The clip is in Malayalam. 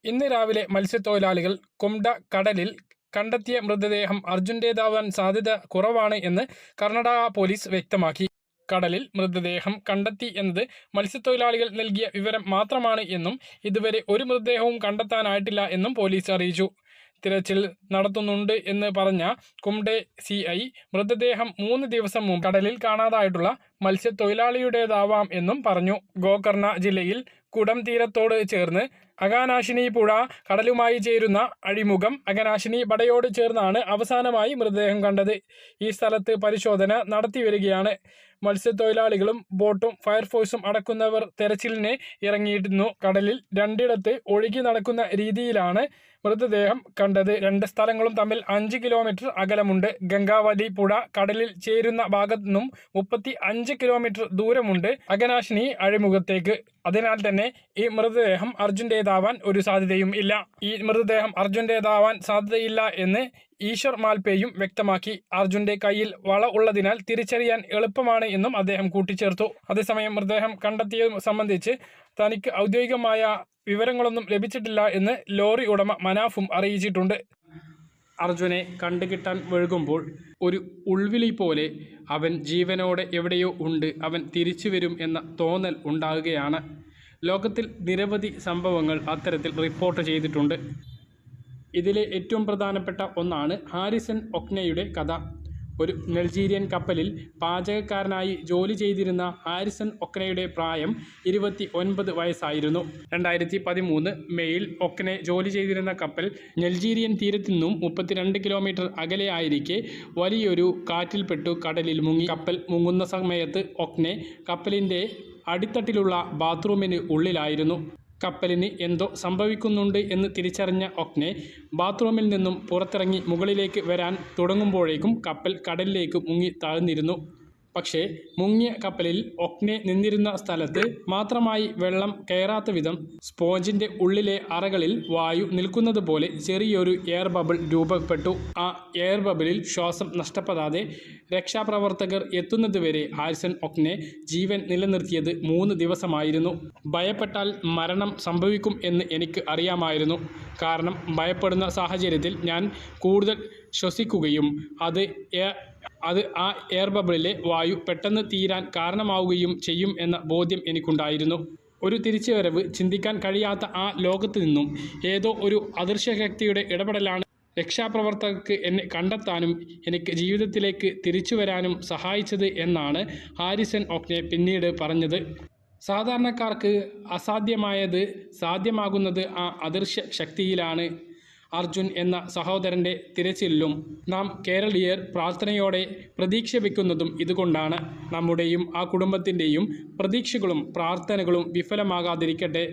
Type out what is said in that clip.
ഇന്ന് രാവിലെ മത്സ്യത്തൊഴിലാളികൾ കുംഡ കടലിൽ കണ്ടെത്തിയ മൃതദേഹം അർജുൻ്റേതാവാൻ സാധ്യത കുറവാണ് എന്ന് കർണാടക പോലീസ് വ്യക്തമാക്കി. കടലിൽ മൃതദേഹം കണ്ടെത്തി എന്നത് മത്സ്യത്തൊഴിലാളികൾ നൽകിയ വിവരം മാത്രമാണ് എന്നും ഇതുവരെ ഒരു മൃതദേഹവും കണ്ടെത്താനായിട്ടില്ല എന്നും പോലീസ് അറിയിച്ചു. തിരച്ചിൽ നടത്തുന്നുണ്ട് എന്ന് പറഞ്ഞ കുംഡെ CI മൃതദേഹം 3 ദിവസം മുമ്പ് കടലിൽ കാണാതായിട്ടുള്ള മത്സ്യത്തൊഴിലാളിയുടേതാവാം എന്നും പറഞ്ഞു. ഗോകർണ ജില്ലയിൽ കുടം തീരത്തോട് ചേർന്ന് അഗനാശിനി പുഴ കടലുമായി ചേരുന്ന അഴിമുഖം അഗനാശിനി ബടയോട് ചേർന്നാണ് അവസാനമായി മൃതദേഹം കണ്ടത്. ഈ സ്ഥലത്ത് പരിശോധന നടത്തിവരികയാണ്. മത്സ്യത്തൊഴിലാളികളും ബോട്ടും ഫയർഫോഴ്സും അടക്കുന്നവർ തെരച്ചിലിന് ഇറങ്ങിയിരുന്നു. കടലിൽ 2 ഇടത്ത് ഒഴുകി നടക്കുന്ന രീതിയിലാണ് മൃതദേഹം കണ്ടത്. 2 സ്ഥലങ്ങളും തമ്മിൽ 5 കിലോമീറ്റർ അകലമുണ്ട്. ഗംഗാവലി പുഴ കടലിൽ ചേരുന്ന ഭാഗത്തു നിന്നും 35 കിലോമീറ്റർ ദൂരമുണ്ട് അഗനാശിനി അഴിമുഖത്തേക്ക്. അതിനാൽ തന്നെ ഈ മൃതദേഹം അർജുൻ്റേതാവാൻ ഒരു സാധ്യതയും ഇല്ല. ഈ മൃതദേഹം അർജുൻ്റേതാവാൻ സാധ്യതയില്ല എന്ന് ഈശ്വർ മാൽപേയും വ്യക്തമാക്കി. അർജുൻ്റെ കയ്യിൽ വള ഉള്ളതിനാൽ തിരിച്ചറിയാൻ എളുപ്പമാണ് എന്നും അദ്ദേഹം കൂട്ടിച്ചേർത്തു. അതേസമയം മൃതദേഹം കണ്ടെത്തിയത് സംബന്ധിച്ച് തനിക്ക് ഔദ്യോഗികമായ വിവരങ്ങളൊന്നും ലഭിച്ചിട്ടില്ല എന്ന് ലോറി ഉടമ മനാഫും അറിയിച്ചിട്ടുണ്ട്. അർജുനെ കണ്ടുകിട്ടാൻ വഴുകുമ്പോൾ ഒരു ഉൾവിളി പോലെ അവൻ ജീവനോടെ എവിടെയോ ഉണ്ട്, അവൻ തിരിച്ചു വരും എന്ന തോന്നൽ ഉണ്ടാകുകയാണ്. ലോകത്തിൽ നിരവധി സംഭവങ്ങൾ അത്തരത്തിൽ റിപ്പോർട്ട് ചെയ്തിട്ടുണ്ട്. ഇതിലെ ഏറ്റവും പ്രധാനപ്പെട്ട ഒന്നാണ് ഹാരിസൺ ഒക്നെയുടെ കഥ. ഒരു നൈജീരിയൻ കപ്പലിൽ പാചകക്കാരനായി ജോലി ചെയ്തിരുന്ന ഹാരിസൺ ഒക്നെയുടെ പ്രായം 29 വയസ്സായിരുന്നു. 2013 മെയിൽ ഒക്നെ ജോലി ചെയ്തിരുന്ന കപ്പൽ നൈജീരിയൻ തീരത്തു നിന്നും 32 കിലോമീറ്റർ അകലെയായിരിക്കെ വലിയൊരു കാറ്റിൽപ്പെട്ടു കടലിൽ മുങ്ങി. കപ്പൽ മുങ്ങുന്ന സമയത്ത് ഒക്നെ കപ്പലിൻ്റെ അടിത്തട്ടിലുള്ള ബാത്റൂമിന് ഉള്ളിലായിരുന്നു. കപ്പലിന് എന്തോ സംഭവിക്കുന്നുണ്ട് എന്ന് തിരിച്ചറിഞ്ഞ ഒക്നെ ബാത്റൂമിൽ നിന്നും പുറത്തിറങ്ങി മുകളിലേക്ക് വരാൻ തുടങ്ങുമ്പോഴേക്കും കപ്പൽ കടലിലേക്ക് മുങ്ങി താഴ്ന്നിരുന്നു. പക്ഷേ മുങ്ങിയ കപ്പലിൽ ഒക്നെ നിന്നിരുന്ന സ്ഥലത്ത് മാത്രമായി വെള്ളം കയറാത്ത വിധം സ്പോഞ്ചിൻ്റെ ഉള്ളിലെ അറകളിൽ വായു നിൽക്കുന്നത് പോലെ ചെറിയൊരു എയർ ബബിൾ രൂപപ്പെട്ടു. ആ എയർ ബബിളിൽ ശ്വാസം നഷ്ടപ്പെടാതെ രക്ഷാപ്രവർത്തകർ എത്തുന്നതുവരെ ഹാരിസൺ ഒക്നെ ജീവൻ നിലനിർത്തിയത് 3 ദിവസമായിരുന്നു. ഭയപ്പെട്ടാൽ മരണം സംഭവിക്കും എന്ന് എനിക്ക് അറിയാമായിരുന്നു. കാരണം ഭയപ്പെടുന്ന സാഹചര്യത്തിൽ ഞാൻ കൂടുതൽ ശ്വസിക്കുകയും അത് ആ എയർ ബബിളിലെ വായു പെട്ടെന്ന് തീരാൻ കാരണമാവുകയും ചെയ്യും എന്ന ബോധ്യം എനിക്കുണ്ടായിരുന്നു. ഒരു തിരിച്ചുവരവ് ചിന്തിക്കാൻ കഴിയാത്ത ആ ലോകത്ത് നിന്നും ഏതോ ഒരു അദൃശ്യ ശക്തിയുടെ ഇടപെടലാണ് രക്ഷാപ്രവർത്തകർക്ക് എന്നെ കണ്ടെത്താനും എനിക്ക് ജീവിതത്തിലേക്ക് തിരിച്ചു വരാനും സഹായിച്ചത് എന്നാണ് ഹാരിസൺ ഒക്നെ പിന്നീട് പറഞ്ഞത്. സാധാരണക്കാർക്ക് അസാധ്യമായത് സാധ്യമാകുന്നത് ആ അദൃശ്യ ശക്തിയിലാണ്. അർജുൻ എന്ന സഹോദരൻ്റെ തിരച്ചിലും നാം കേരളീയർ പ്രാർത്ഥനയോടെ പ്രതീക്ഷ വയ്ക്കുന്നതും ഇതുകൊണ്ടാണ്. നമ്മുടെയും ആ കുടുംബത്തിൻ്റെയും പ്രതീക്ഷകളും പ്രാർത്ഥനകളും വിഫലമാകാതിരിക്കട്ടെ.